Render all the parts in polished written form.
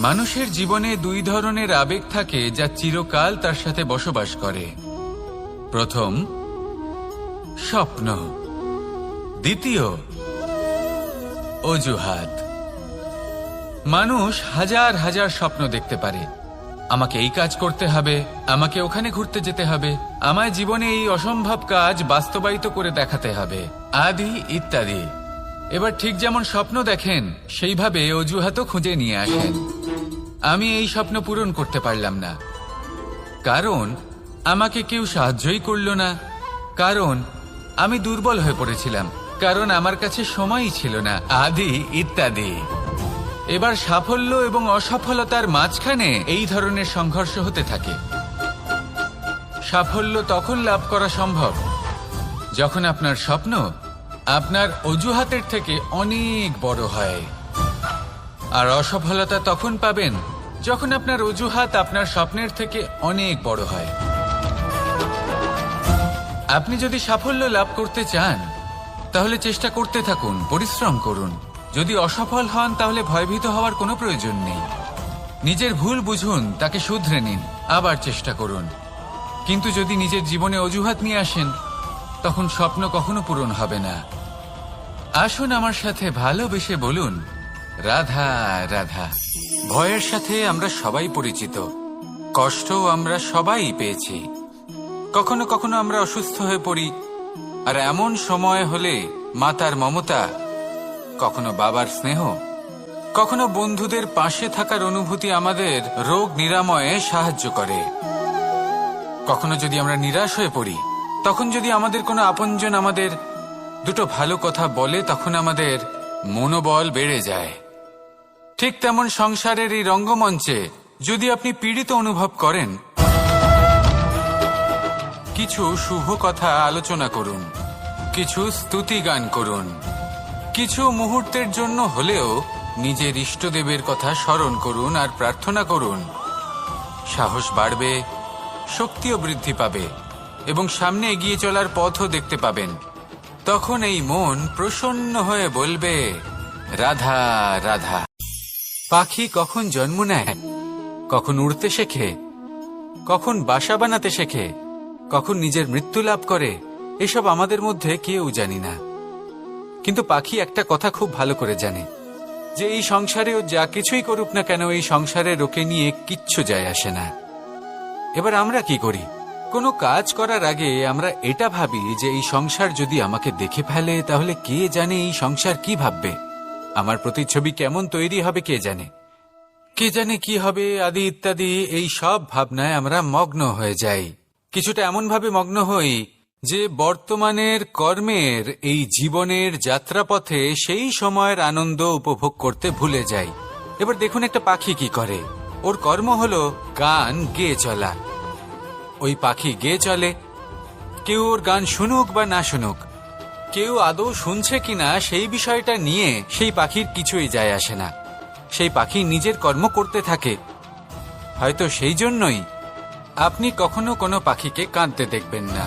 মানুষের জীবনে দুই ধরনের আবেগ থাকে যা চিরকাল তার সাথে বসবাস করে। প্রথম, স্বপ্ন। দ্বিতীয়, অজুহাত। মানুষ হাজার হাজার স্বপ্ন দেখতে পারে। আমাকে এই কাজ করতে হবে, আমাকে ওখানে ঘুরতে যেতে হবে, আমায় জীবনে এই অসম্ভব কাজ বাস্তবায়িত করে দেখাতে হবে, আদি ইত্যাদি। এবার ঠিক যেমন স্বপ্ন দেখেন সেইভাবে অজুহাতও খুঁজে নিয়ে আসেন। আমি এই স্বপ্ন পূরণ করতে পারলাম না, কারণ আমাকে কেউ সাহায্যই করল না, কারণ আমি দুর্বল হয়ে পড়েছিলাম, কারণ আমার কাছে সময়ই ছিল না, আদি ইত্যাদি। এবার সাফল্য এবং অসফলতার মাঝখানে এই ধরনের সংঘর্ষ হতে থাকে। সাফল্য তখন লাভ করা সম্ভব যখন আপনার স্বপ্ন আপনার অজুহাতের থেকে অনেক বড় হয়, আর অসফলতা তখন পাবেন যখন আপনার অজুহাত আপনার স্বপ্নের থেকে অনেক বড় হয়। আপনি যদি সাফল্য লাভ করতে চান তাহলে চেষ্টা করতে থাকুন, পরিশ্রম করুন। যদি অসফল হন তাহলে ভয়ভীত হওয়ার কোনো প্রয়োজন নেই। নিজের ভুল বুঝুন, তাকে শুধরে নিন, আবার চেষ্টা করুন। কিন্তু যদি নিজের জীবনে অজুহাত নিয়ে আসেন তখন স্বপ্ন কখনো পূরণ হবে না। আসুন আমার সাথে ভালোবেসে বলুন, রাধা রাধা। ভয়ের সাথে আমরা সবাই পরিচিত, কষ্টও আমরা সবাই পেয়েছি। কখনো কখনো আমরা অসুস্থ হয়ে পড়ি, আর এমন সময় হলে মাতার মমতা, কখনো বাবার স্নেহ, কখনো বন্ধুদের পাশে থাকার অনুভূতি আমাদের রোগ নিরাময়ে সাহায্য করে। কখনো যদি আমরা নিরাশ হয়ে পড়ি, তখন যদি আমাদের কোনো আপনজন আমাদের দুটো ভালো কথা বলে, তখন আমাদের মনোবল বেড়ে যায়। ঠিক তেমন সংসারের এই রঙ্গমঞ্চে যদি আপনি পীড়িত অনুভব করেন, কিছু শুভ কথা আলোচনা করুন, কিছু স্তুতি গান করুন, কিছু মুহূর্তের জন্য হলেও নিজের ইষ্টদেবের কথা স্মরণ করুন আর প্রার্থনা করুন। সাহস বাড়বে, শক্তিও বৃদ্ধি পাবে এবং সামনে এগিয়ে চলার পথও দেখতে পাবেন। তখন এই মন প্রসন্ন হয়ে বলবে, রাধা রাধা। পাখি কখন জন্ম নেয়, কখন উড়তে শেখে, কখন বাসা বানাতে শেখে, কখন নিজের মৃত্যু লাভ করে, এসব আমাদের মধ্যে কেউ জানি না। কিন্তু পাখি একটা কথা খুব ভালো করে জানে, যে এই সংসারেও যা কিছুই করুক না কেন, এই সংসারের ওকে নিয়ে কিচ্ছু যায় আসে না। এবার আমরা কি করি? কোনো কাজ করার আগে আমরা এটা ভাবি যে এই সংসার যদি আমাকে দেখে ফেলে তাহলে কে জানে এই সংসার কি ভাববে, আমার প্রতিচ্ছবি কেমন তৈরি হবে কে জানে, কে জানে কি হবে, আদি ইত্যাদি। এই সব ভাবনায় আমরা মগ্ন হয়ে যাই। কিছুটা এমন ভাবে মগ্ন হই যে বর্তমানের কর্মের এই জীবনের যাত্রাপথে সেই সময়ের আনন্দ উপভোগ করতে ভুলে যাই। এবার দেখুন একটা পাখি কি করে, ওর কর্ম হলো গান গেয়ে চলা। ওই পাখি গেয়ে চলে, কেউ ওর গান শুনুক বা না শুনুক, কেউ আদৌ শুনছে কিনা সেই বিষয়টা নিয়ে সেই পাখির কিছুই যায় আসে না। সেই পাখি নিজের কর্ম করতে থাকে। হয়তো সেই জন্যই আপনি কখনো কোনো পাখিকে কাঁদতে দেখবেন না।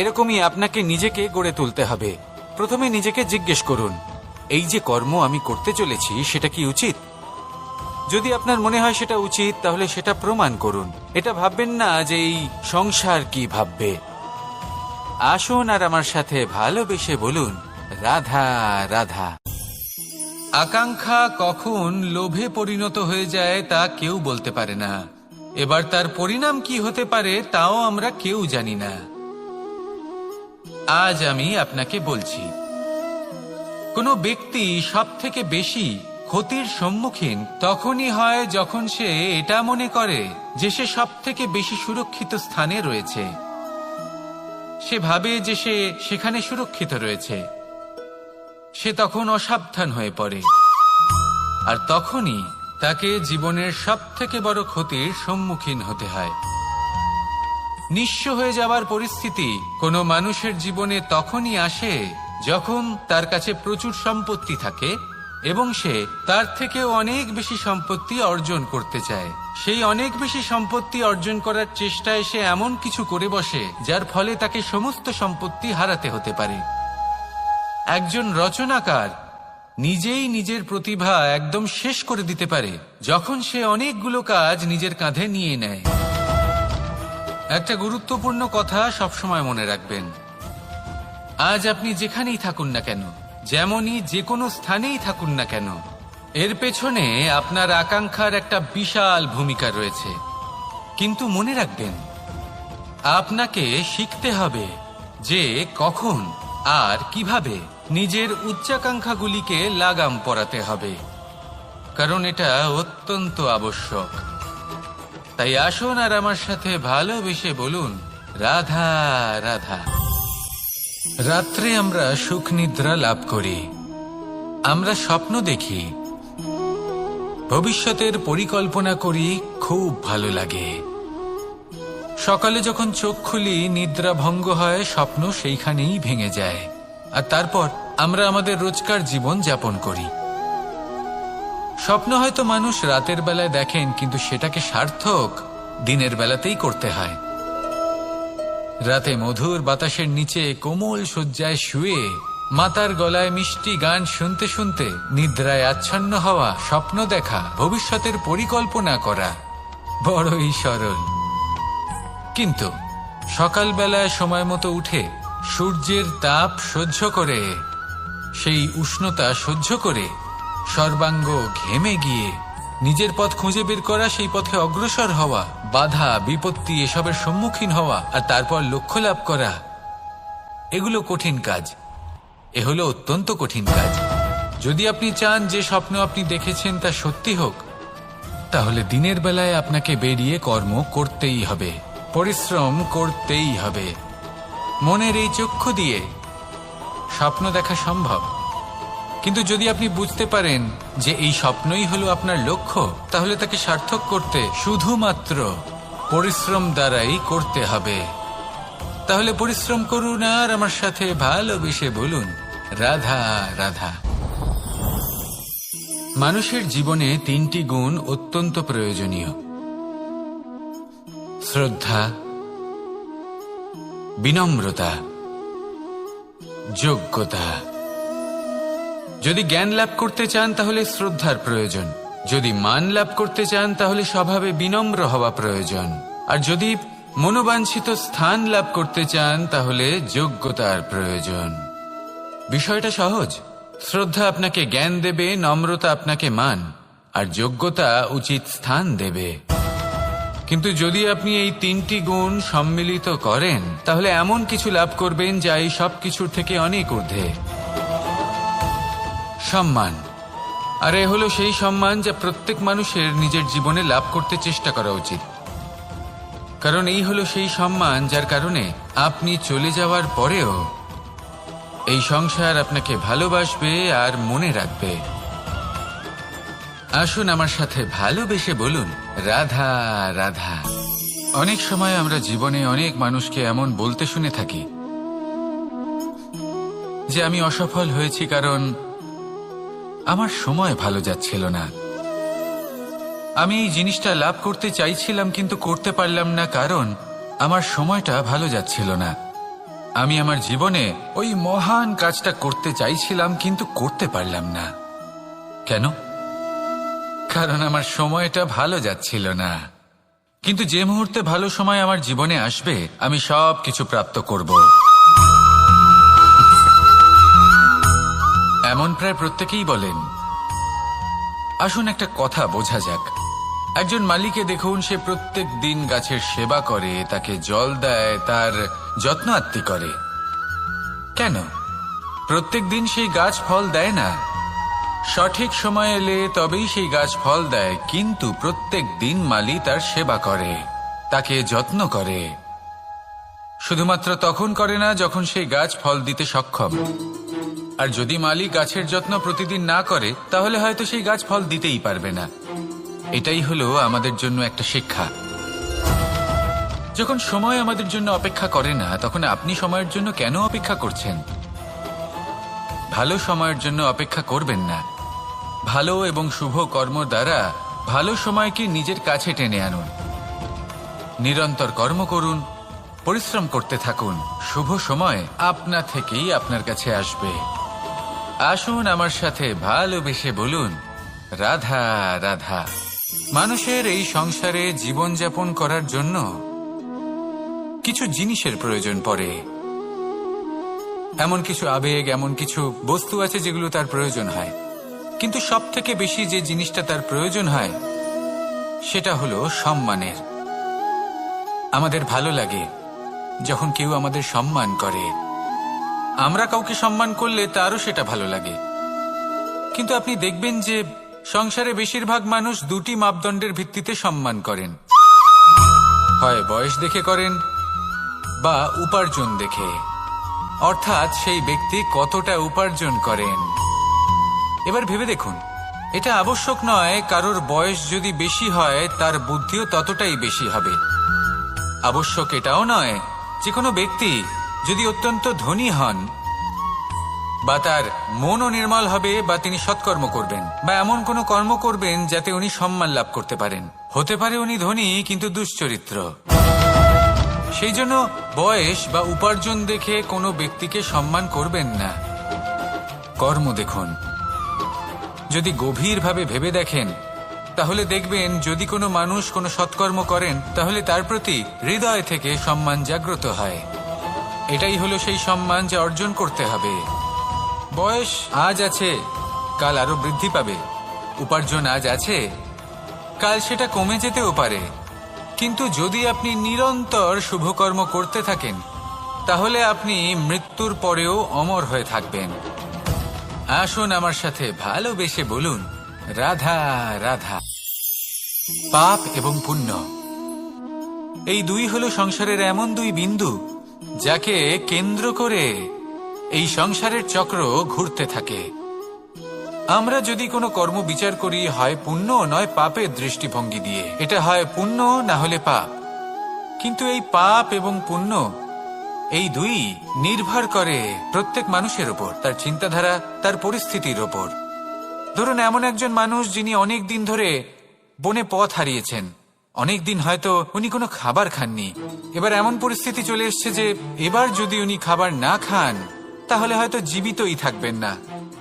এরকমই আপনাকে নিজেকে গড়ে তুলতে হবে। প্রথমে নিজেকে জিজ্ঞেস করুন, এই যে কর্ম আমি করতে চলেছি সেটা কি উচিত? যদি আপনার মনে হয় সেটা উচিত, তাহলে সেটা প্রমাণ করুন। এটা ভাববেন না যে এই সংসার কি ভাববে। আসুন আর আমার সাথে ভালোবেসে বলুন, রাধা রাধা। আকাঙ্ক্ষা কখন লোভে পরিণত হয়ে যায় তা কেউ বলতে পারে না। এবার তার পরিণাম কি হতে পারে তাও আমরা কেউ জানি না। আজ আমি আপনাকে বলছি, কোনো ব্যক্তি সবথেকে বেশি ক্ষতির সম্মুখীন তখনই হয় যখন সে এটা মনে করে যে সে সবথেকে বেশি সুরক্ষিত স্থানে রয়েছে। সে ভাবে যে সে সেখানে সুরক্ষিত রয়েছে। সে তখন অসাবধান হয়ে পড়ে, আর তখনই তাকে জীবনের সবথেকে বড় ক্ষতির সম্মুখীন হতে হয়। নিঃস্ব হয়ে যাওয়ার পরিস্থিতি কোনো মানুষের জীবনে তখনই আসে যখন তার কাছে প্রচুর সম্পত্তি থাকে এবং সে তার থেকেও অনেক বেশি সম্পত্তি অর্জন করতে চায়। সেই অনেক বেশি সম্পত্তি অর্জন করার চেষ্টায় সে এমন কিছু করে বসে যার ফলে তাকে সমস্ত সম্পত্তি হারাতে হতে পারে। একজন রচনাকার নিজেই নিজের প্রতিভা একদম শেষ করে দিতে পারে যখন সে অনেকগুলো কাজ নিজের কাঁধে নিয়ে নেয়। একটা গুরুত্বপূর্ণ কথা সবসময় মনে রাখবেন, আজ আপনি যেখানেই থাকুন না কেন, যেমনই যে কোনো স্থানেই থাকুন না কেন, এর পেছনে আপনার আকাঙ্ক্ষার একটা বিশাল ভূমিকা রয়েছে। কিন্তু মনে রাখবেন, আপনাকে শিখতে হবে যে কখন আর কিভাবে নিজের উচ্চাকাঙ্ক্ষাগুলিকে লাগাম পরাতে হবে, কারণ এটা অত্যন্ত আবশ্যক। তাই আসুন আর আমার সাথে ভালোবেসে বলুন, রাধা রাধা। রাত্রে আমরা সুখ নিদ্রা লাভ করি, আমরা স্বপ্ন দেখি, ভবিষ্যতের পরিকল্পনা করি, খুব ভালো লাগে। সকালে যখন চোখ খুলি, নিদ্রা ভঙ্গ হয়, স্বপ্ন সেইখানেই ভেঙে যায়, আর তারপর আমরা আমাদের রোজকার জীবন যাপন করি। স্বপ্ন হয়তো মানুষ রাতের বেলায় দেখেন, কিন্তু সেটাকে সার্থক দিনের বেলাতেই করতে হয়। রাতে মধুর বাতাসের নিচে কোমল শয্যায় শুয়ে মাতার গলায় মিষ্টি গান শুনতে শুনতে নিদ্রায় আচ্ছন্ন হওয়া, স্বপ্ন দেখা, ভবিষ্যতের পরিকল্পনা করা বড়ই সরল। কিন্তু সকালবেলায় সময় মতো উঠে সূর্যের তাপ সহ্য করে, সেই উষ্ণতা সহ্য করে সর্বাঙ্গ ঘেমে গিয়ে নিজের পথ খুঁজে বের করা, সেই পথে অগ্রসর হওয়া, বাধা বিপত্তি এসবের সম্মুখীন হওয়া, আর তারপর লক্ষ্য লাভ করা, এগুলো কঠিন কাজ। এ হলো অত্যন্ত কঠিন কাজ। যদি আপনি চান যে স্বপ্ন আপনি দেখেছেন তা সত্যি হোক, তাহলে দিনের বেলায় আপনাকে বেরিয়ে কর্ম করতেই হবে, পরিশ্রম করতেই হবে। মনের এই চক্ষু দিয়ে স্বপ্ন দেখা সম্ভব, কিন্তু যদি আপনি বুঝতে পারেন যে এই স্বপ্নই হলো আপনার লক্ষ্য, তাহলে তাকে সার্থক করতে শুধুমাত্র পরিশ্রম দ্বারাই করতে হবে। তাহলে পরিশ্রম করুন আর আমার সাথে ভালোবেসে বলুন, রাধা রাধা। মানুষের জীবনে 3টি গুণ অত্যন্ত প্রয়োজনীয়: শ্রদ্ধা, বিনম্রতা, যোগ্যতা। যদি জ্ঞান লাভ করতে চান তাহলে শ্রদ্ধার প্রয়োজন, যদি মান লাভ করতে চান তাহলে স্বভাবে বিনম্র হওয়া প্রয়োজন, আর যদি মনোবাঞ্ছিত স্থান লাভ করতে চান তাহলে যোগ্যতার প্রয়োজন। বিষয়টা সহজ। শ্রদ্ধা আপনাকে জ্ঞান দেবে, নম্রতা আপনাকে মান, আর যোগ্যতা উচিত স্থান দেবে। কিন্তু যদি আপনি এই 3টি গুণ সম্মিলিত করেন, তাহলে এমন কিছু লাভ করবেন যা এই সব কিছুর থেকে অনেক ঊর্ধ্বে। সম্মান। আর এ হলো সেই সম্মান যা প্রত্যেক মানুষের নিজের জীবনে লাভ করতে চেষ্টা করা উচিত, কারণ এই হলো সেই সম্মান যার কারণে আপনি চলে যাওয়ার পরেও এই সংসার আপনাকে ভালোবাসবে আর মনে রাখবে। আসুন আমার সাথে ভালোবেসে বলুন, রাধা রাধা। অনেক সময় আমরা জীবনে অনেক মানুষকে এমন বলতে শুনে থাকি যে আমি অসফল হয়েছি কারণ আমার সময় ভালো যাচ্ছিল না, আমি এই জিনিসটা লাভ করতে চাইছিলাম কিন্তু করতে পারলাম না কারণ আমার সময়টা ভালো যাচ্ছিল না, আমি আমার জীবনে ওই মহান কাজটা করতে চাইছিলাম কিন্তু করতে পারলাম না। কেন? কারণ আমার সময়টা ভালো যাচ্ছিল না। কিন্তু যে মুহূর্তে ভালো সময় আমার জীবনে আসবে, আমি সব কিছু প্রাপ্ত করব। এমন প্রায় প্রত্যেকেই বলেন। আসুন একটা কথা বোঝা যাক। একজন মালিকে দেখুন, সে প্রত্যেক দিন গাছের সেবা করে, তাকে জল দেয়, তার যত্ন আত্তি করে। কেন? প্রত্যেক দিন সেই গাছ ফল দেয় না। সঠিক সময় এলে তবেই সেই গাছ ফল দেয়, কিন্তু প্রত্যেক দিন মালি তার সেবা করে, তাকে যত্ন করে। শুধুমাত্র তখন করে না যখন সেই গাছ ফল দিতে সক্ষম। আর যদি মালি গাছের যত্ন প্রতিদিন না করে, তাহলে হয়তো সেই গাছ ফল দিতেই পারবে না। এটাই হলো আমাদের জন্য একটা শিক্ষা। যখন সময় আমাদের জন্য অপেক্ষা করে না, তখন আপনি সময়ের জন্য কেন অপেক্ষা করছেন? ভালো সময়ের জন্য অপেক্ষা করবেন না। ভালো এবং শুভ কর্ম দ্বারা ভালো সময়কে নিজের কাছে টেনে আনুন। নিরন্তর কর্ম করুন, পরিশ্রম করতে থাকুন, শুভ সময় আপনা থেকেই আপনার কাছে আসবে। আসুন আমার সাথে ভালোবেসে বলুন, রাধা রাধা। মানুষের এই সংসারে জীবনযাপন করার জন্য কিছু জিনিসের প্রয়োজন পড়ে। এমন কিছু আবেগ, এমন কিছু বস্তু আছে যেগুলো তার প্রয়োজন হয়। কিন্তু সব থেকে বেশি যে জিনিসটা তার প্রয়োজন হয় সেটা হলো সম্মানের। আমাদের ভালো লাগে যখন কেউ আমাদের সম্মান করে। আমরা কাউকে সম্মান করলে তারও সেটা ভালো লাগে। কিন্তু আপনি দেখবেন যে সংসারে বেশিরভাগ মানুষ দুটি মাপদণ্ডের ভিত্তিতে সম্মান করেন, হয় বয়স দেখে করেন বা উপার্জন দেখে, অর্থাৎ সেই ব্যক্তি কতটা উপার্জন করেন। এবার ভেবে দেখুন, এটা আবশ্যক নয় কারোর বয়স যদি বেশি হয় তার বুদ্ধিও ততটাই বেশি হবে। আবশ্যক এটাও নয় যে কোনো ব্যক্তি যদি অত্যন্ত ধনী হন বা তার মনও নির্মল হবে বা তিনি সৎকর্ম করবেন বা এমন কোনো কর্ম করবেন যাতে উনি সম্মান লাভ করতে পারেন। হতে পারে উনি ধনী কিন্তু দুশ্চরিত্র। সেই জন্য বয়স বা উপার্জন দেখে কোনো ব্যক্তিকে সম্মান করবেন না। কর্ম দেখুন। যদি গভীরভাবে ভেবে দেখেন তাহলে দেখবেন যদি কোনো মানুষ কোনো সৎকর্ম করেন তাহলে তার প্রতি হৃদয় থেকে সম্মান জাগ্রত হয়। এটাই হলো সেই সম্মান যা অর্জন করতে হবে। বয়স আজ আছে, কাল আরো বৃদ্ধি পাবে। উপার্জন আজ আছে, কাল সেটা কমে যেতেও পারে। কিন্তু যদি আপনি নিরন্তর শুভকর্ম করতে থাকেন তাহলে আপনি মৃত্যুর পরেও অমর হয়ে থাকবেন। আসুন আমার সাথে ভালোবেসে বলুন, রাধা রাধা। পাপ এবং পুণ্য, এই দুই হলো সংসারের এমন দুই বিন্দু যাকে কেন্দ্র করে এই সংসারের চক্র ঘুরতে থাকে। আমরা যদি কোনো কর্ম বিচার করি হয় পুণ্য নয় পাপের দৃষ্টিভঙ্গি দিয়ে, এটা হয় পুণ্য না হলে পাপ। কিন্তু এই পাপ এবং পুণ্য এই দুই নির্ভর করে প্রত্যেক মানুষের ওপর, তার চিন্তাধারা, তার পরিস্থিতির ওপর। ধরুন এমন একজন মানুষ যিনি অনেক দিন ধরে বনে পথ হারিয়েছেন, অনেক দিন হয়তো উনি কোনো খাবার খাননি। এবার এমন পরিস্থিতি চলে এসছে যে এবার যদি উনি খাবার না খান তাহলে হয়তো জীবিতই থাকবেন না।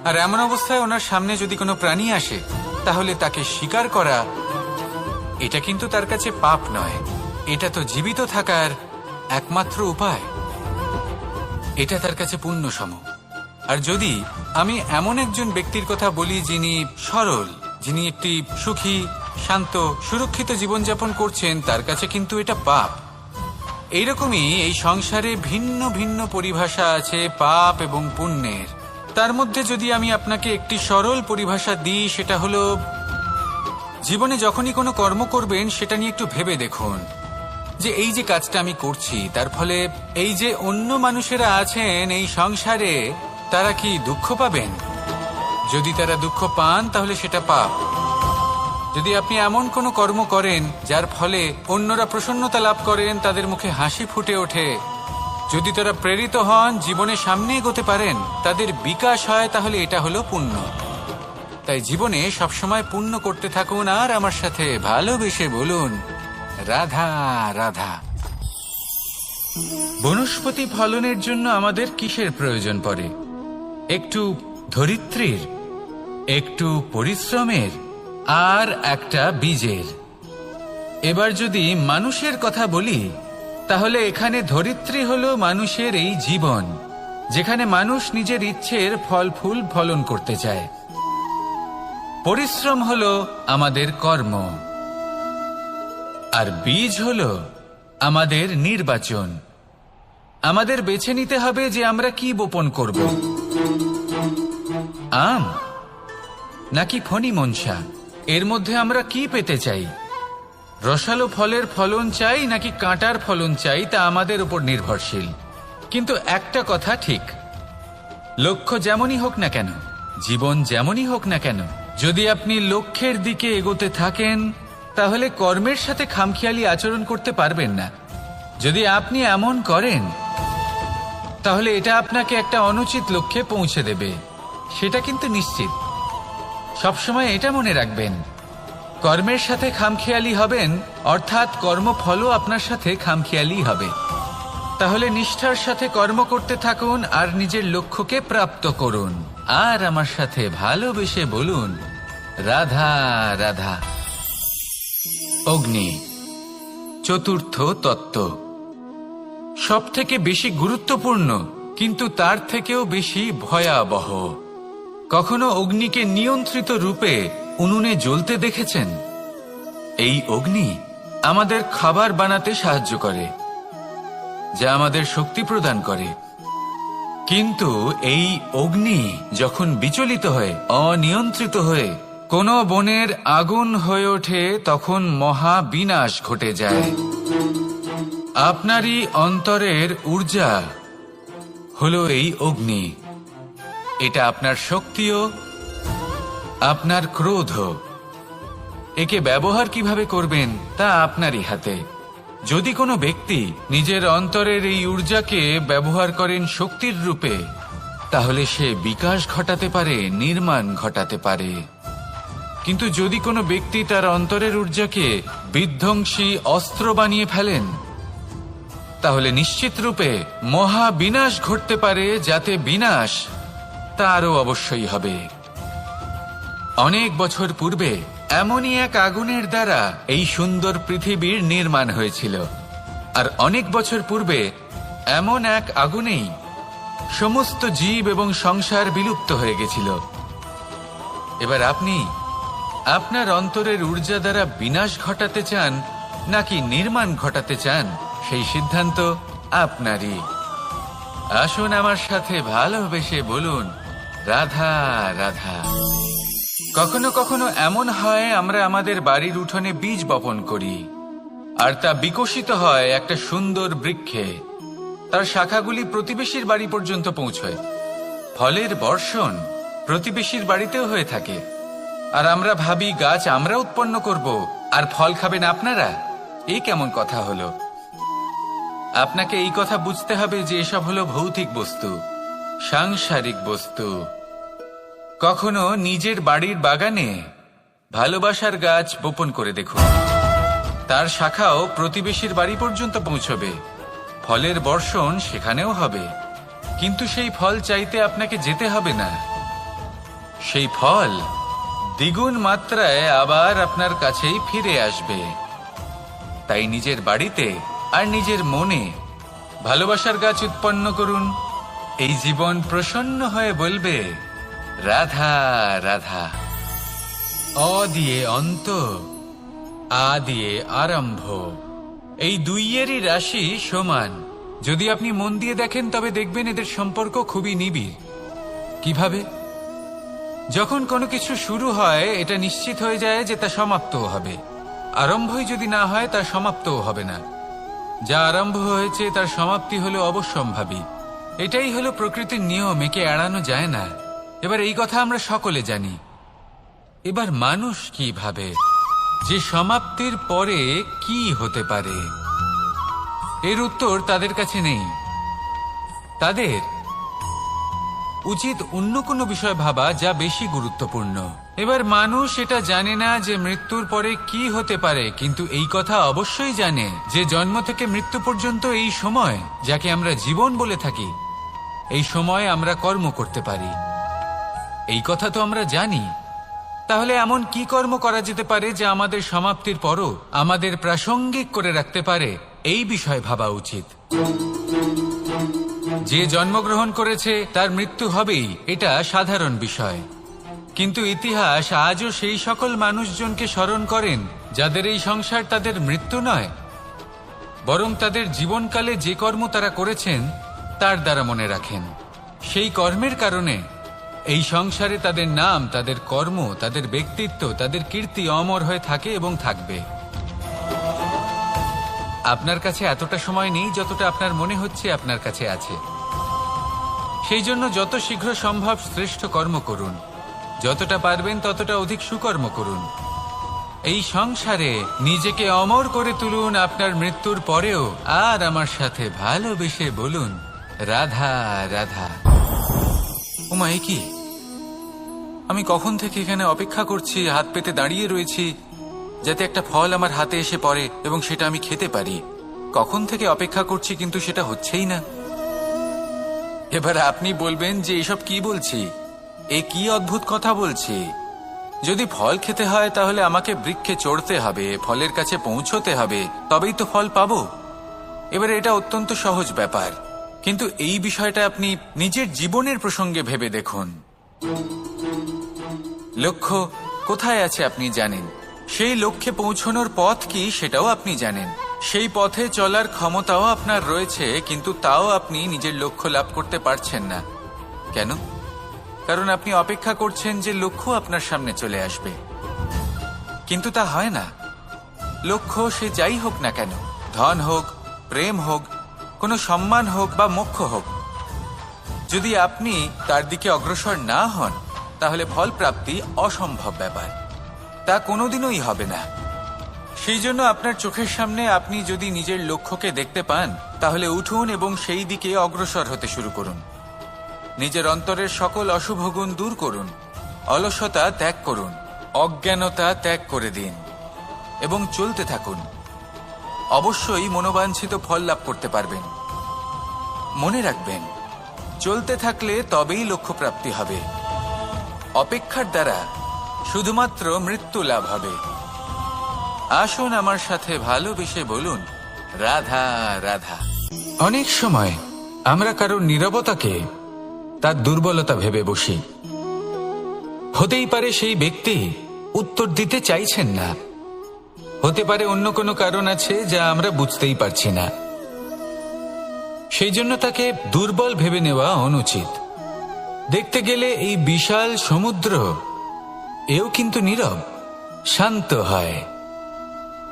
আর এমন অবস্থায় ওনার সামনে যদি কোনো প্রাণী আসে তাহলে তাকে শিকার করা এটা কিন্তু তার কাছে পাপ নয়, এটা তো জীবিত থাকার একমাত্র উপায়। এটা তার কাছে পুণ্য সম। আর যদি আমি এমন একজন ব্যক্তির কথা বলি যিনি সরল, যিনি একটি সুখী, শান্ত, সুরক্ষিত জীবনযাপন করছেন, তার কাছে কিন্তু এটা পাপ। এইরকমই এই সংসারে ভিন্ন ভিন্ন পরিভাষা আছে পাপ এবং পুণ্যের। তার মধ্যে যদি আমি আপনাকে একটি সরল পরিভাষা দিই সেটা হলো, জীবনে যখনই কোনো কর্ম করবেন সেটা নিয়ে একটু ভেবে দেখুন যে এই যে কাজটা আমি করছি তার ফলে এই যে অন্য মানুষেরা আছেন এই সংসারে তারা কি দুঃখ পাবেন? যদি তারা দুঃখ পান তাহলে সেটা পাপ। যদি আপনি এমন কোনো কর্ম করেন যার ফলে অন্যরা প্রসন্নতা লাভ করেন, তাদের মুখে হাসি ফুটে ওঠে, যদি তারা প্রেরিত হন, জীবনে সামনে এগোতে পারেন, তাদের বিকাশ হয়, তাহলে এটা হলো পুণ্য। তাই জীবনে সবসময় পুণ্য করতে থাকুন আর আমার সাথে ভালোবেসে বলুন, রাধা রাধা। বনস্পতি ফলনের জন্য আমাদের কিসের প্রয়োজন পড়ে? একটু ধরিত্রীর, একটু পরিশ্রমের আর একটা বীজের। এবার যদি মানুষের কথা বলি তাহলে এখানে ধরিত্রী হলো মানুষের এই জীবন, যেখানে মানুষ নিজের ইচ্ছের ফল ফুল ফলন করতে চায়। পরিশ্রম হলো আমাদের কর্ম, আর বীজ হলো আমাদের নির্বাচন। আমাদের বেছে নিতে হবে যে আমরা কি বপন করব, আম নাকি ফণি মনসা। এর মধ্যে আমরা কি পেতে চাই? রসালো ফলের ফলন চাই নাকি কাঁটার ফলন চাই, তা আমাদের উপর নির্ভরশীল। কিন্তু একটা কথা ঠিক, লক্ষ্য যেমনই হোক না কেন, জীবন যেমনই হোক না কেন, যদি আপনি লক্ষ্যের দিকে এগোতে থাকেন তাহলে কর্মের সাথে খামখেয়ালি আচরণ করতে পারবেন না। যদি আপনি এমন করেন তাহলে এটা আপনাকে একটা অনুচিত লক্ষ্যে পৌঁছে দেবে, সেটা কিন্তু নিশ্চিত। সবসময় এটা মনে রাখবেন, কর্মের সাথে খামখেয়ালি হবেন অর্থাৎ কর্মফলও আপনার সাথে খামখেয়ালি হবে। তাহলে নিষ্ঠার সাথে কর্ম করতে থাকুন আর নিজের লক্ষ্যকে প্রাপ্ত করুন। আর আমার সাথে ভালোবেসে বলুন, রাধা রাধা। অগ্নি চতুর্থ তত্ত্ব, সব থেকে বেশি গুরুত্বপূর্ণ কিন্তু তার থেকেও বেশি ভয়াবহ। কখনো অগ্নিকে নিয়ন্ত্রিত রূপে উনুনে জ্বলতে দেখেছেন? এই অগ্নি আমাদের খাবার বানাতে সাহায্য করে, যা আমাদের শক্তি প্রদান করে। কিন্তু এই অগ্নি যখন বিচলিত হয়ে, অনিয়ন্ত্রিত হয়ে কোনো বনের আগুন হয়ে ওঠে, তখন মহা বিনাশ ঘটে যায়। আপনারই অন্তরের ঊর্জা হলো এই অগ্নি। এটা আপনার শক্তিও, আপনার ক্রোধও। একে ব্যবহার কিভাবে করবেন তা আপনারই হাতে। যদি কোনো ব্যক্তি নিজের অন্তরের এই ঊর্জাকে ব্যবহার করেন শক্তির রূপে, তাহলে সে বিকাশ ঘটাতে পারে, নির্মাণ ঘটাতে পারে। কিন্তু যদি কোনো ব্যক্তি তার অন্তরের ঊর্জাকে বিধ্বংসী অস্ত্র বানিয়ে ফেলেন, তাহলে নিশ্চিত রূপে মহা বিনাশ ঘটতে পারে, যাতে বিনাশ তারও অবশ্যই হবে। অনেক বছর পূর্বে এমনই এক আগুনের দ্বারা এই সুন্দর পৃথিবীর নির্মাণ হয়েছিল। আর অনেক বছর পূর্বে এমন এক আগুনেই সমস্ত জীব এবং সংসার বিলুপ্ত হয়ে গেছিল। এবার আপনি আপনার অন্তরের ঊর্জা দ্বারা বিনাশ ঘটাতে চান নাকি নির্মাণ ঘটাতে চান, সেই সিদ্ধান্ত আপনারই। আসুন আমার সাথে ভালোবেসে বলুন, রাধা রাধা। কখনো কখনো এমন হয়, আমরা আমাদের বাড়ির উঠোনে বীজ বপন করি, আর তা বিকশিত হয় একটা সুন্দর বৃক্ষে। তার শাখাগুলি প্রতিবেশীর বাড়ি পর্যন্ত পৌঁছয়। ফলের বর্ষণ প্রতিবেশীর বাড়িতেও হয়ে থাকে। আর আমরা ভাবি গাছ আমরা উৎপন্ন করব, আর ফল খাবেন আপনারা। এই কেমন কথা হলো? আপনাকে এই কথা বুঝতে হবে যে এসব হলো ভৌতিক বস্তু, সাংসারিক বস্তু। কখনো নিজের বাড়ির বাগানে ভালোবাসার গাছ বপন করে দেখুন। তার শাখাও প্রতিবেশীর বাড়ি পর্যন্ত পৌঁছবে, ফলের বর্ষণ সেখানেও হবে। কিন্তু সেই ফল চাইতে আপনাকে যেতে হবে না, সেই ফল দ্বিগুণ মাত্রায় আবার আপনার কাছেই ফিরে আসবে। তাই নিজের বাড়িতে আর নিজের মনে ভালোবাসার গাছ উৎপন্ন করুন। এই জীবন প্রসন্ন হয়ে বলবে, রাধা রাধা। অ দিয়ে অন্ত, আ দিয়ে আরম্ভ, এই দুইয়েরই রাশি সমান। যদি আপনি মন দিয়ে দেখেন তবে দেখবেন এদের সম্পর্ক খুবই নিবিড়। কিভাবে? যখন কোনো কিছু শুরু হয়, এটা নিশ্চিত হয়ে যায় যে তা সমাপ্তও হবে। আরম্ভই যদি না হয়, তা সমাপ্তও হবে না। যা আরম্ভ হয়েছে তার সমাপ্তি হলো অবশ্যম্ভাবী। এটাই হলো প্রকৃতির নিয়ম, একে এড়ানো যায় না। এবার এই কথা আমরা সকলে জানি। এবার মানুষ কি ভাবে যে সমাপ্তির পরে কি হতে পারে, এর উত্তর তাদের কাছে নেই। তাদের উচিত অন্য কোনো বিষয় ভাবা যা বেশি গুরুত্বপূর্ণ। এবার মানুষ এটা জানে না যে মৃত্যুর পরে কি হতে পারে, কিন্তু এই কথা অবশ্যই জানে যে জন্ম থেকে মৃত্যু পর্যন্ত এই সময়, যাকে আমরা জীবন বলে থাকি, এই সময় আমরা কর্ম করতে পারি। এই কথা তো আমরা জানি। তাহলে এমন কি কর্ম করা যেতে পারে যা আমাদের সমাপ্তির পরও আমাদের প্রাসঙ্গিক করে রাখতে পারে, এই বিষয়ে ভাবা উচিত। যে জন্মগ্রহণ করেছে তার মৃত্যু হবেই, এটা সাধারণ বিষয়। কিন্তু ইতিহাস আজও সেই সকল মানুষজনকে স্মরণ করেন যাদের এই সংসার তাদের মৃত্যু নয়, বরং তাদের জীবনকালে যে কর্ম তারা করেছেন তার দ্বারা মনে রাখেন। সেই কর্মের কারণে এই সংসারে তাদের নাম, তাদের কর্ম, তাদের ব্যক্তিত্ব, তাদের কীর্তি অমর হয়ে থাকে এবং থাকবে। আপনার কাছে এতটা সময় নেই যতটা আপনার মনে হচ্ছে আপনার কাছে আছে। সেই জন্য যত শীঘ্র সম্ভব শ্রেষ্ঠ কর্ম করুন, যতটা পারবেন ততটা অধিক সুকর্ম করুন। এই সংসারে নিজেকে অমর করে তুলুন আপনার মৃত্যুর পরেও। আর আমার সাথে ভালোবেসে বলুন, রাধা রাধা। ওমা, এ কি? আমি কখন থেকে এখানে অপেক্ষা করছি, হাত পেতে দাঁড়িয়ে রয়েছি যাতে একটা ফল আমার হাতে এসে পড়ে এবং সেটা আমি খেতে পারি। কখন থেকে অপেক্ষা করছি, কিন্তু সেটা হচ্ছেই না। এবার আপনি বলবেন যে এসব কি বলছি, এ কি অদ্ভুত কথা বলছি? যদি ফল খেতে হয় তাহলে আমাকে বৃক্ষে চড়তে হবে, ফলের কাছে পৌঁছতে হবে, তবেই তো ফল পাবো। এবারে এটা অত্যন্ত সহজ ব্যাপার, কিন্তু এই বিষয়টা আপনি নিজের জীবনের প্রসঙ্গে ভেবে দেখুন। লক্ষ্য কোথায় আছে আপনি জানেন, সেই লক্ষ্যে পৌঁছানোর পথ কি সেটাও আপনি জানেন, সেই পথে চলার ক্ষমতাও আপনার রয়েছে, কিন্তু তাও আপনি নিজের লক্ষ্য লাভ করতে পারছেন না। কেন? কারণ আপনি অপেক্ষা করছেন যে লক্ষ্য আপনার সামনে চলে আসবে, কিন্তু তা হয় না। লক্ষ্য সে যাই হোক না কেন, ধন হোক, প্রেম হোক, কোনো সম্মান হোক বা মোক্ষ হোক, যদি আপনি তার দিকে অগ্রসর না হন তাহলে ফল প্রাপ্তি অসম্ভব ব্যাপার, তা কোনোদিনই হবে না। সেই জন্য আপনার চোখের সামনে আপনি যদি নিজের লক্ষ্যকে দেখতে পান তাহলে উঠুন এবং সেই দিকে অগ্রসর হতে শুরু করুন। নিজের অন্তরের সকল অশুভ গুণ দূর করুন, অলসতা ত্যাগ করুন, অজ্ঞানতা ত্যাগ করে দিন এবং চলতে থাকুন। অবশ্যই মনোবাঞ্ছিত ফল লাভ করতে পারবেন। মনে রাখবেন, চলতে থাকলে তবেই লক্ষ্য প্রাপ্তি হবে। অপেক্ষার দ্বারা শুধুমাত্র মৃত্যু লাভ হবে। আসুন আমার সাথে ভালোবেসে বলুন, রাধা রাধা। অনেক সময় আমরা কারোর নীরবতাকে তার দুর্বলতা ভেবে বসি। হতেই পারে সেই ব্যক্তি উত্তর দিতে চাইছেন না, হতে পারে অন্য কোনো কারণ আছে যা আমরা বুঝতেই পারছি না। সেই জন্য তাকে দুর্বল ভেবে নেওয়া অনুচিত। দেখতে গেলে এই বিশাল সমুদ্র এও কিন্তু নীরব, শান্ত হয়,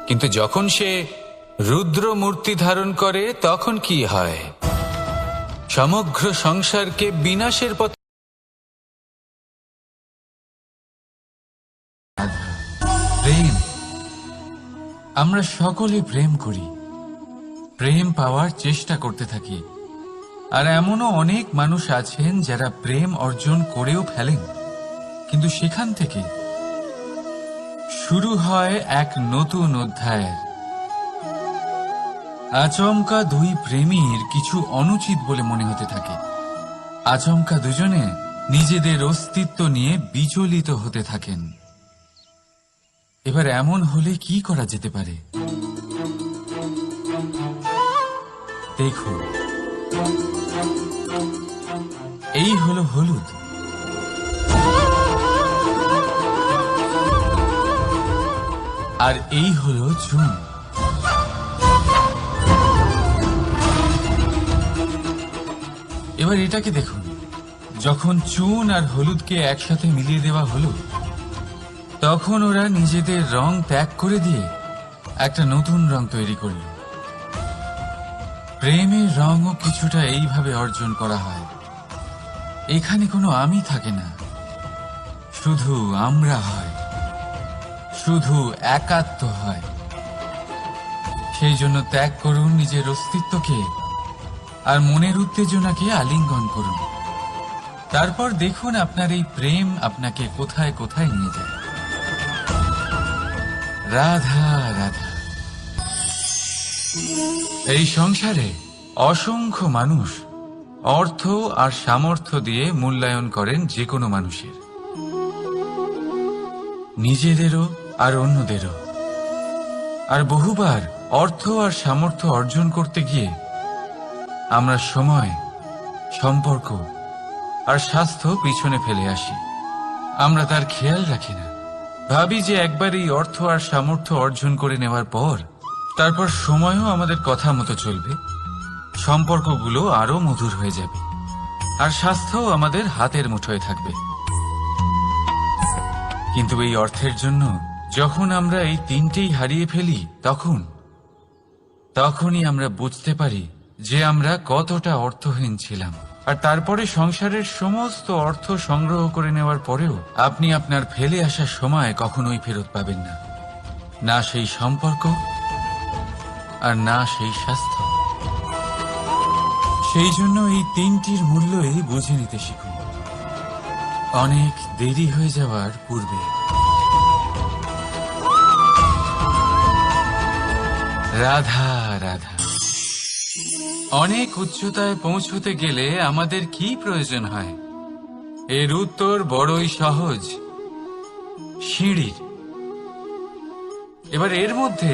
কিন্তু যখন সে রুদ্র মূর্তি ধারণ করে তখন কি হয়? সমগ্র সংসারকে বিনাশের পথে। প্রেম, আমরা সকলে প্রেম করি, প্রেম পাওয়ার চেষ্টা করতে থাকি। আর এমনও অনেক মানুষ আছেন যারা প্রেম অর্জন করেও ফেলেন, কিন্তু সেখান থেকে শুরু হয় এক নতুন অধ্যায়ের। আচমকা দুই প্রেমীর কিছু অনুচিত বলে মনে হতে থাকে। আচমকা দুজনে নিজেদের অস্তিত্ব নিয়ে বিচলিত হতে থাকেন। এবার এমন হলে কি করা যেতে পারে? দেখুন, এই হলো হলুদ, আর এই হলো চুন। এবার এটাকে দেখুন, যখন চুন আর হলুদকে একসাথে মিলিয়ে দেওয়া হলো তখন ওরা নিজেদের রং ত্যাগ করে দিয়ে একটা নতুন রং তৈরি করল। প্রেমের রঙও কিছুটা এইভাবে অর্জন করা হয়। এখানে কোনো আমি থাকে না, শুধু আমরা হয়, শুধু একাত্ম হয়। সেই জন্য ত্যাগ করুন নিজের অস্তিত্বকে আর মনের উত্তেজনাকে আলিঙ্গন করুন। তারপর দেখুন আপনার এই প্রেম আপনাকে কোথায় কোথায় নিয়ে যায়। রাধা রাধা। এই সংসারে অসংখ্য মানুষ অর্থ আর সামর্থ্য দিয়ে মূল্যায়ন করেন যে কোনো মানুষের, নিজেদেরও আর অন্যদেরও। আর বহুবার অর্থ আর সামর্থ্য অর্জন করতে গিয়ে আমরা সময়, সম্পর্ক আর স্বাস্থ্য পিছনে ফেলে আসি। আমরা তার খেয়াল রাখি না। ভাবি যে একবার এই অর্থ আর সামর্থ্য অর্জন করে নেওয়ার পর তারপর সময়ও আমাদের কথা মতো চলবে, সম্পর্কগুলো আরো মধুর হয়ে যাবে, আর স্বাস্থ্যও আমাদের হাতের মুঠোয় থাকবে। কিন্তু এই অর্থের জন্য যখন আমরা এই তিনটেই হারিয়ে ফেলি তখনই আমরা বুঝতে পারি যে আমরা কতটা অর্থহীন ছিলাম। আর তারপরে সংসারের সমস্ত অর্থ সংগ্রহ করে নেওয়ার পরেও আপনি আপনার ফেলে আসা সময় কখনোই ফেরত পাবেন না, না সেই সম্পর্ক আর না সেই স্বাস্থ্য। সেই জন্য এই তিনটির মূল্যই বুঝে নিতে শিখুন অনেক দেরি হয়ে যাওয়ার পূর্বে। রাধা রাধা। অনেক উচ্চতায় পৌঁছতে গেলে আমাদের কি প্রয়োজন হয়? এর উত্তর বড়ই সহজ, সিঁড়ির। এবার এর মধ্যে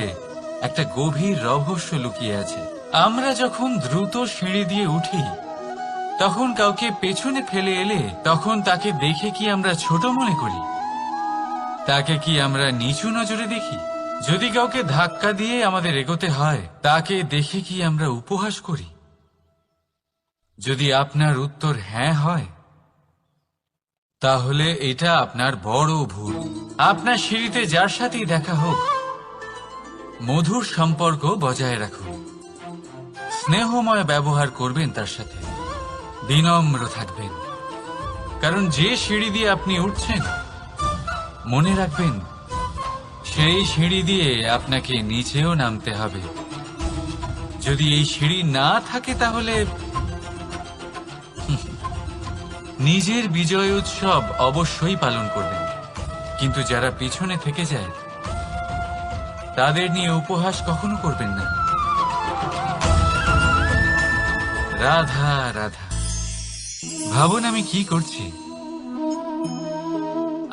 একটা গভীর রহস্য লুকিয়ে আছে। আমরা যখন দ্রুত সিঁড়ি দিয়ে উঠি, তখন কাউকে পেছনে ফেলে এলে তখন তাকে দেখে কি আমরা ছোট মনে করি? তাকে কি আমরা নিচু নজরে দেখি? যদি কাউকে ধাক্কা দিয়ে আমাদের এগোতে হয়, তাকে দেখে কি আমরা উপহাস করি? যদি আপনার উত্তর হ্যাঁ হয়, তাহলে এটা আপনার বড় ভুল। আপনার সিঁড়িতে যার সাথেই দেখা হোক, মধুর সম্পর্ক বজায় রাখুন, স্নেহময় ব্যবহার করবেন, তার সাথে বিনম্র থাকবেন। কারণ যে সিঁড়ি দিয়ে আপনি উঠছেন, মনে রাখবেন সেই সিঁড়ি দিয়ে আপনাকে নিচেও নামতে হবে। যদি এই সিঁড়ি না থাকে, তাহলে নিজের বিজয় উৎসব অবশ্যই পালন করবেন, কিন্তু যারা পিছনে থেকে যায় তাদের নিয়ে উপহাস কখনো করবেন না। রাধা রাধা। ভাবুন আমি কি করছি।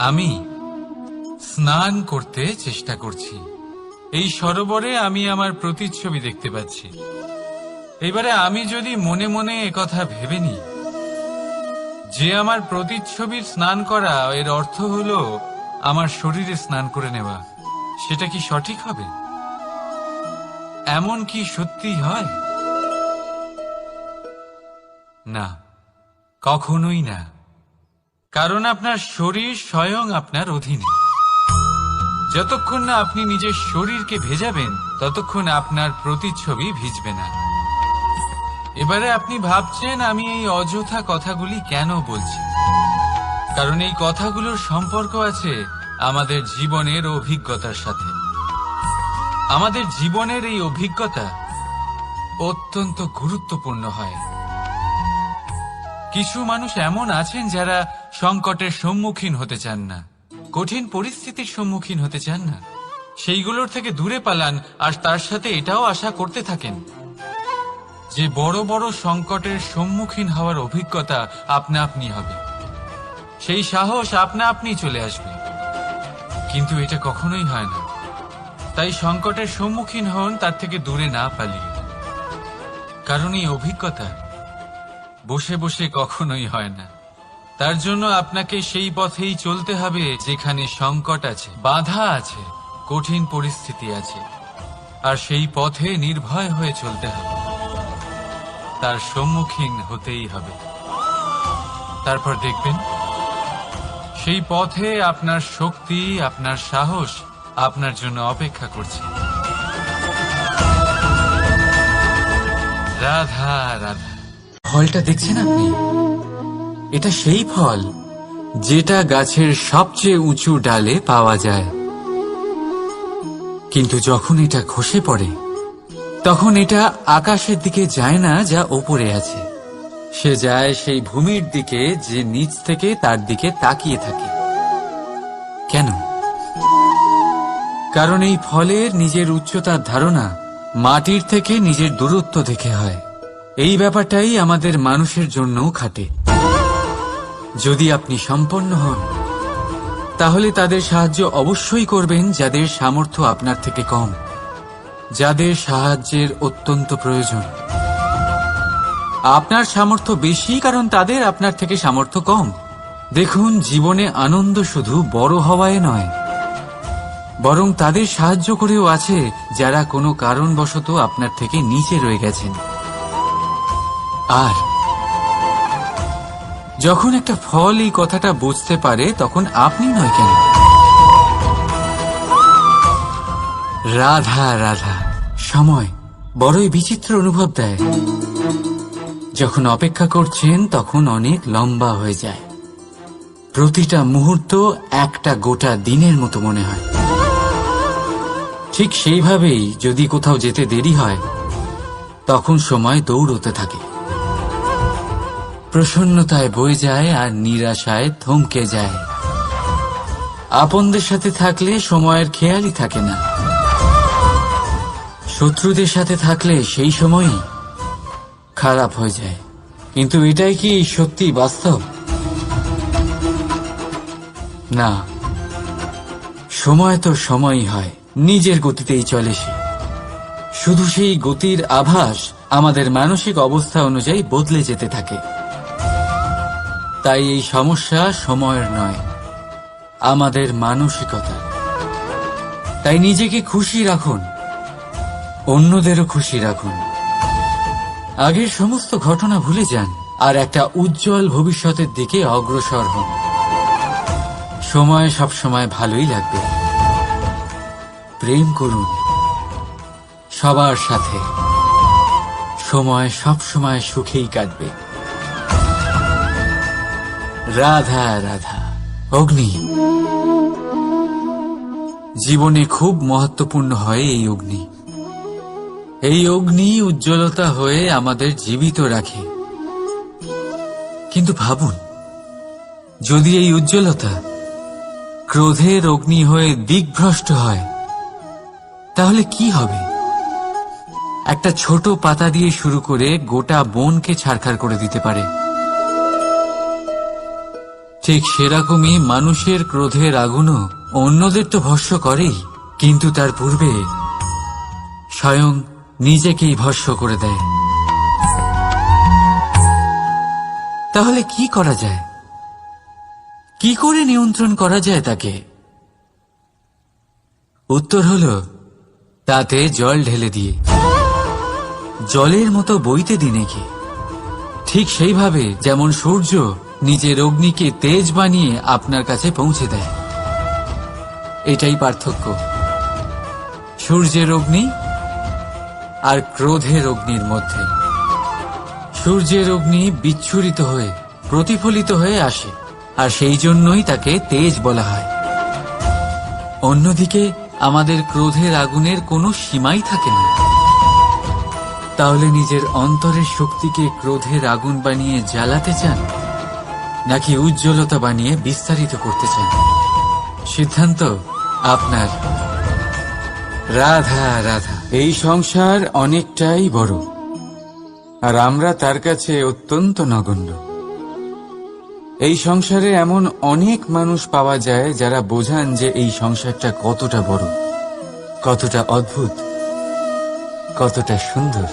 আমি স্নান করতে চেষ্টা করছি। এই সরোবরে আমি আমার প্রতিচ্ছবি দেখতে পাচ্ছি। এবারে আমি যদি মনে মনে একথা ভেবে নিই যে আমার প্রতিচ্ছবির স্নান করা, এর অর্থ হলো আমার শরীরে স্নান করে নেওয়া, সেটা কি সঠিক হবে? এমন কি সত্যি হয়? না, কখনোই না। কারণ আপনার শরীর স্বয়ং আপনার অধীনে। যতক্ষণ না আপনি নিজের শরীরকে ভেজাবেন, ততক্ষণ আপনার প্রতিচ্ছবি ভিজবে না। এবারে আপনি ভাবছেন আমি এই অযথা কথাগুলি কেন বলছি। কারণ এই কথাগুলোর সম্পর্ক আছে আমাদের জীবনের অভিজ্ঞতার সাথে। আমাদের জীবনের এই অভিজ্ঞতা অত্যন্ত গুরুত্বপূর্ণ হয়। কিছু মানুষ এমন আছেন যারা সংকটের সম্মুখীন হতে চান না, কঠিন পরিস্থিতির সম্মুখীন হতে চান না, সেইগুলোর থেকে দূরে পালান, আর তার সাথে এটাও আশা করতে থাকেন যে বড় বড় সংকটের সম্মুখীন হওয়ার অভিজ্ঞতা আপনা আপনি হবে, সেই সাহস আপনা আপনি চলে আসবে। কিন্তু এটা কখনোই হয় না। তাই সংকটের সম্মুখীন হন, তার থেকে দূরে না পালিয়ে। কারণ এই অভিজ্ঞতা বসে বসে কখনোই হয় না। তার জন্য আপনাকে সেই পথেই চলতে হবে যেখানে সংকট আছে, বাধা আছে, কঠিন পরিস্থিতি আছে। আর সেই পথে নির্ভয় হয়ে চলতে হবে, তার সম্মুখীন হতেই হবে। তারপর দেখবেন সেই পথে আপনার শক্তি, আপনার সাহস আপনার জন্য অপেক্ষা করছে। রাধা রাধা। ফলটা দেখছেন আপনি? এটা সেই ফল যেটা গাছের সবচেয়ে উঁচু ডালে পাওয়া যায়, কিন্তু যখন এটা খসে পড়ে তখন এটা আকাশের দিকে যায় না যা ওপরে আছে, সে যায় সেই ভূমির দিকে যে নিচ থেকে তার দিকে তাকিয়ে থাকে। কেন? কারণ এই ফলের নিজের উচ্চতার ধারণা মাটির থেকে নিজের দূরত্ব দেখে হয়। এই ব্যাপারটাই আমাদের মানুষের জন্যও খাটে। যদি আপনি সম্পন্ন হন, তাহলে তাদের সাহায্য অবশ্যই করবেন যাদের সামর্থ্য আপনার থেকে কম, যাদের সাহায্যের অত্যন্ত প্রয়োজন। আপনার সামর্থ্য বেশি কারণ তাদের আপনার থেকে সামর্থ্য কম। দেখুন, জীবনে আনন্দ শুধু বড় হওয়ায় নয়, বরং তাদের সাহায্য করেও আছে যারা কোনো কারণবশত আপনার থেকে নিচে রয়ে গেছেন। আর যখন একটা ফল এই কথাটা বুঝতে পারে, তখন আপনি নয় কেন? রাধা রাধা। সময় বড়ই বিচিত্র অনুভব দেয়। যখন অপেক্ষা করছেন তখন অনেক লম্বা হয়ে যায়। প্রতিটা মুহূর্ত একটা গোটা দিনের মতো মনে হয়। ঠিক সেইভাবেই যদি কোথাও যেতে দেরি হয়, তখন সময় দৌড়তে থাকে। প্রসন্নতায় বয়ে যায় আর নিরাশায় থমকে যায়। আপনদের সাথে থাকলে সময়ের খেয়ালই থাকে না, শত্রুদের সাথে থাকলে সেই সময়ই খারাপ হয়ে যায়। কিন্তু এটাই কি সত্যি বাস্তব? না, সময় তো সময়ই হয়, নিজের গতিতেই চলে সে। শুধু সেই গতির আভাস আমাদের মানসিক অবস্থা অনুযায়ী বদলে যেতে থাকে। তাই এই সমস্যা সময়ের নয়, আমাদের মানসিকতা। তাই নিজেকে খুশি রাখুন, অন্যদেরও খুশি রাখুন। আগের সমস্ত ঘটনা ভুলে যান আর একটা উজ্জ্বল ভবিষ্যতের দিকে অগ্রসর হন। সময় সবসময় ভালোই লাগবে। প্রেম করুন সবার সাথে, সময় সবসময় সুখেই কাটবে। রাধা রাধা। অগ্নি জীবনে খুব মহত্বপূর্ণ হয়। এই অগ্নি উজ্জ্বলতা হয়ে আমাদের জীবিত রাখে। কিন্তু ভাবুন, যদি এই উজ্জ্বলতা ক্রোধের অগ্নি হয়ে দিকভ্রষ্ট হয়, তাহলে কি হবে? একটা ছোট পাতা দিয়ে শুরু করে গোটা বনকে ছারখার করে দিতে পারে। ঠিক সেরকমই মানুষের ক্রোধের আগুনও অন্যদের তো ভস্ম করেই, কিন্তু তার পূর্বে স্বয়ং নিজেকেই ভস্ম করে দেয়। তাহলে কি করা যায়? কি করে নিয়ন্ত্রণ করা যায় তাকে? উত্তর হলো, তাতে জল ঢেলে দিয়ে, জলের মতো বইতে দিন একে। ঠিক সেইভাবে যেমন সূর্য নিজের অগ্নিকে তেজ বানিয়ে আপনার কাছে পৌঁছে দেয়। এটাই পার্থক্য সূর্যের অগ্নি আর ক্রোধের অগ্নির মধ্যে। সূর্যের অগ্নি বিচ্ছুরিত হয়ে প্রতিফলিত হয়ে আসে, আর সেই জন্যই তাকে তেজ বলা হয়। অন্যদিকে আমাদের ক্রোধের আগুনের কোনো সীমাই থাকে না। তাহলে নিজের অন্তরের শক্তিকে ক্রোধের আগুন বানিয়ে জ্বালাতে চান, নাকি উজ্জ্বলতা বানিয়ে বিস্তারিত করতে চান? সিদ্ধান্ত আপনার। রাধা রাধা। এই সংসার অনেকটাই বড়, আর আমরা তার কাছে অত্যন্ত নগণ্য। এই সংসারে এমন অনেক মানুষ পাওয়া যায় যারা বোঝান যে এই সংসারটা কতটা বড়, কতটা অদ্ভুত, কতটা সুন্দর।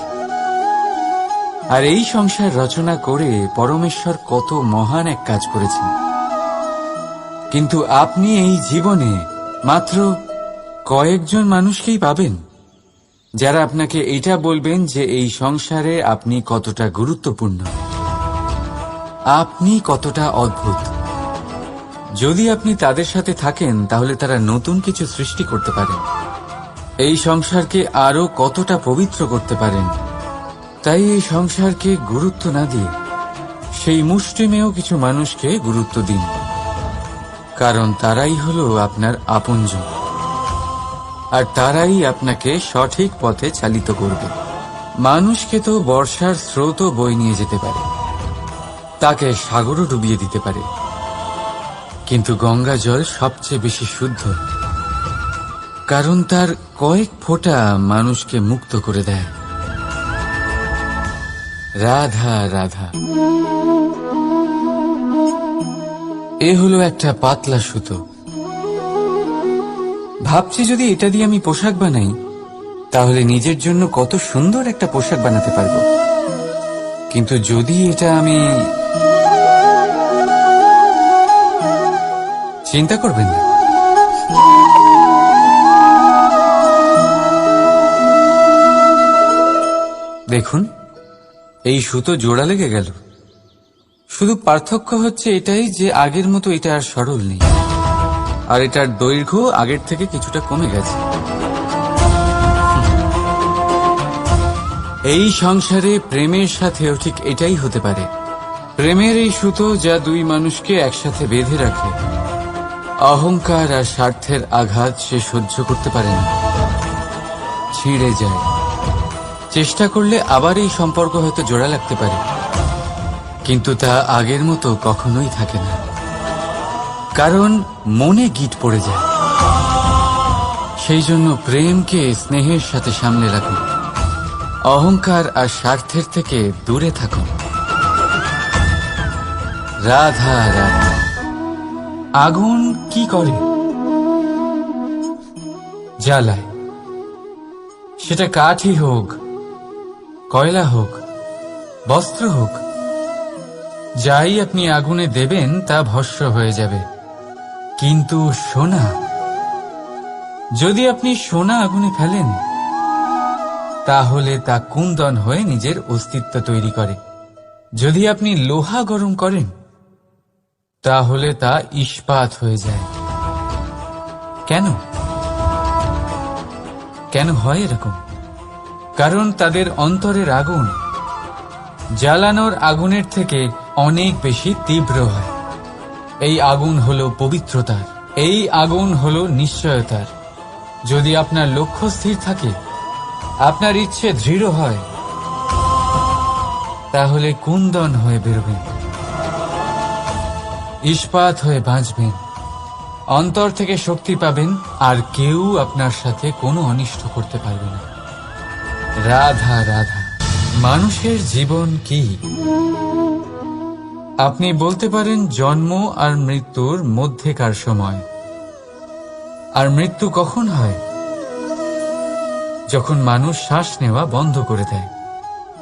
আর এই সংসার রচনা করে পরমেশ্বর কত মহান এক কাজ করেছেন। কিন্তু আপনি এই জীবনে মাত্র কয়েকজন মানুষকেই পাবেন যারা আপনাকে এটা বলবেন যে এই সংসারে আপনি কতটা গুরুত্বপূর্ণ, আপনি কতটা অদ্ভুত। যদি আপনি তাদের সাথে থাকেন, তাহলে তারা নতুন কিছু সৃষ্টি করতে পারেন, এই সংসারকে আরো কতটা পবিত্র করতে পারেন। তাই এই সংসারকে গুরুত্ব না দিয়ে সেই মুষ্টিমেয় কিছু মানুষকে গুরুত্ব দিন, কারণ তারাই হলো আপনার আপনজন, আর তারাই আপনাকে সঠিক পথে চালিত করবে। মানুষকে তো বর্ষার স্রোতও বয়ে নিয়ে যেতে পারে, তাকে সাগরও ডুবিয়ে দিতে পারে, কিন্তু গঙ্গা জল সবচেয়ে বেশি শুদ্ধ, কারণ তার কয়েক ফোঁটা মানুষকে মুক্ত করে দেয়। রাধা রাধা। এ হলো একটা পাতলা সুতো। ভাবছি যদি এটা দিয়ে আমি পোশাক বানাই, তাহলে নিজের জন্য কত সুন্দর একটা পোশাক বানাতে পারবো। কিন্তু যদি এটা আমি... চিন্তা করবেন না, দেখুন এই সুতো জোড়া লেগে গেল। শুধু পার্থক্য হচ্ছে এটাই যে আগের মতো এটা আর সরল নেই, আর এটার দৈর্ঘ্য আগের থেকে কিছুটা কমে গেছে। এই সংসারে প্রেমের সাথেও ঠিক এটাই হতে পারে। প্রেমের এই সুতো যা দুই মানুষকে একসাথে বেঁধে রাখে, অহংকার আর স্বার্থের আঘাত সে সহ্য করতে পারে না, ছিঁড়ে যায়। চেষ্টা করলে আবার এই সম্পর্ক হয়তো জোড়া লাগতে পারে, কিন্তু তা আগের মতো কখনোই থাকে না, কারণ মনে গিট পড়ে যায়। সেই জন্য প্রেমকে স্নেহের সাথে সামলে রাখুন, অহংকার আর স্বার্থের থেকে দূরে থাকুন। রাধা রাধা। আগুন কি করে? জ্বালায়। সেটা কাঠই হোক, কয়লা হোক, বস্ত্র হোক, যাই আপনি আগুনে দেবেন তা ভস্ম হয়ে যাবে। কিন্তু সোনা, যদি আপনি সোনা আগুনে ফেলেন তাহলে তা কুন্দন হয়ে নিজের অস্তিত্ব তৈরি করে। যদি আপনি লোহা গরম করেন তাহলে তা ইস্পাত হয়ে যায়। কেন? কেন হয় এরকম? কারণ তাদের অন্তরের আগুন জ্বালানোর আগুনের থেকে অনেক বেশি তীব্র হয়। এই আগুন হলো পবিত্রতার, এই আগুন হলো নিশ্চয়তার। যদি আপনার লক্ষ্য স্থির থাকে, আপনার ইচ্ছে দৃঢ় হয়, তাহলে কুন্দন হয়ে বেরোবেন, ইস্পাত হয়ে বাঁচবেন, অন্তর থেকে শক্তি পাবেন, আর কেউ আপনার সাথে কোনো অনিষ্ট করতে পারবে না। রাধা রাধা। মানুষের জীবন কি? আপনি বলতে পারেন জন্ম আর মৃত্যুর মধ্যেকার সময়। আর মৃত্যু কখন হয়? যখন মানুষ শ্বাস নেওয়া বন্ধ করে দেয়,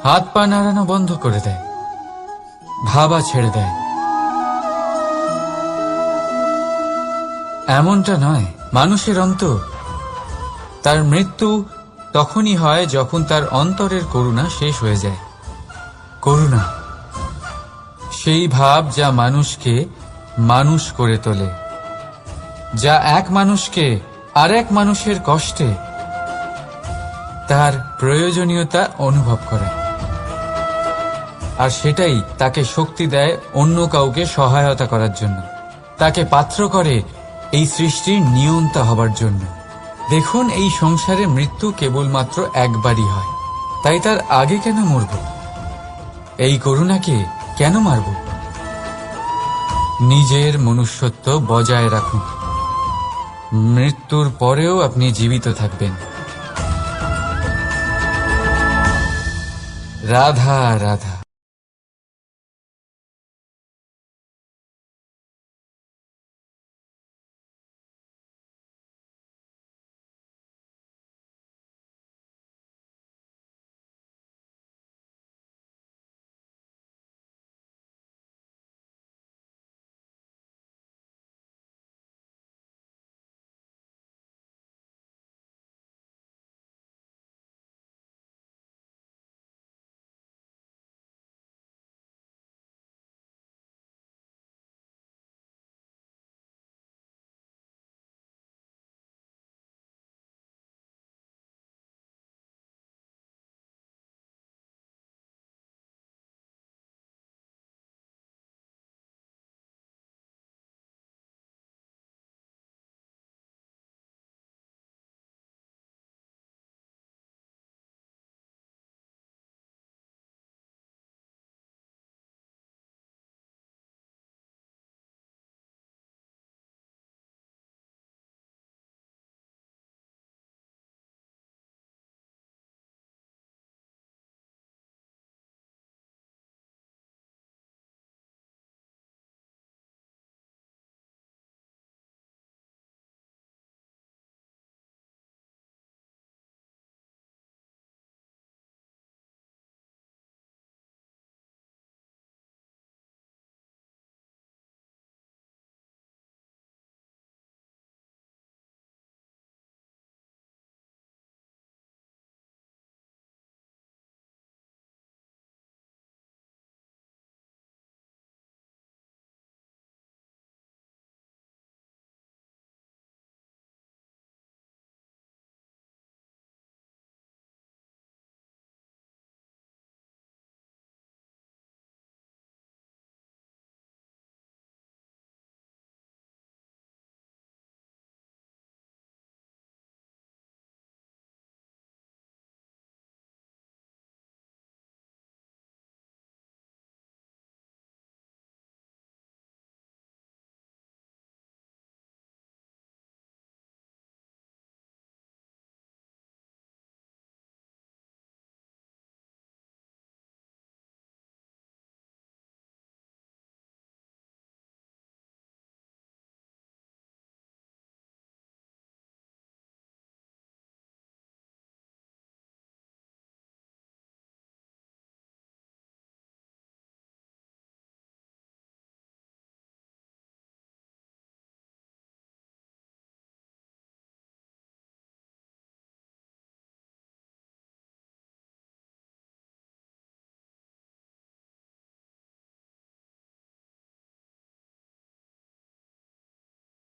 হাত পা নাড়ানো বন্ধ করে দেয়, ভাবা ছেড়ে দেয়। এমনটা নয়। মানুষের অন্তর, তার মৃত্যু তখনই হয় যখন তার অন্তরের করুণা শেষ হয়ে যায়। করুণা সেই ভাব যা মানুষকে মানুষ করে তোলে, যা এক মানুষকে আরেক মানুষের কষ্টে তার প্রয়োজনীয়তা অনুভব করে, আর সেটাই তাকে শক্তি দেয় অন্য কাউকে সহায়তা করার জন্য, তাকে পাত্র করে এই সৃষ্টির নিয়ন্তা হবার জন্য। দেখুন, এই সংসারে মৃত্যু কেবলমাত্র একবারই হয়, তাই তার আগে কেন মরব? এই করুণাকে কেন মারব? নিজের মনুষ্যত্ব বজায় রাখুন। মৃত্যুর পরেও আপনি জীবিত থাকবেন। রাধা রাধা।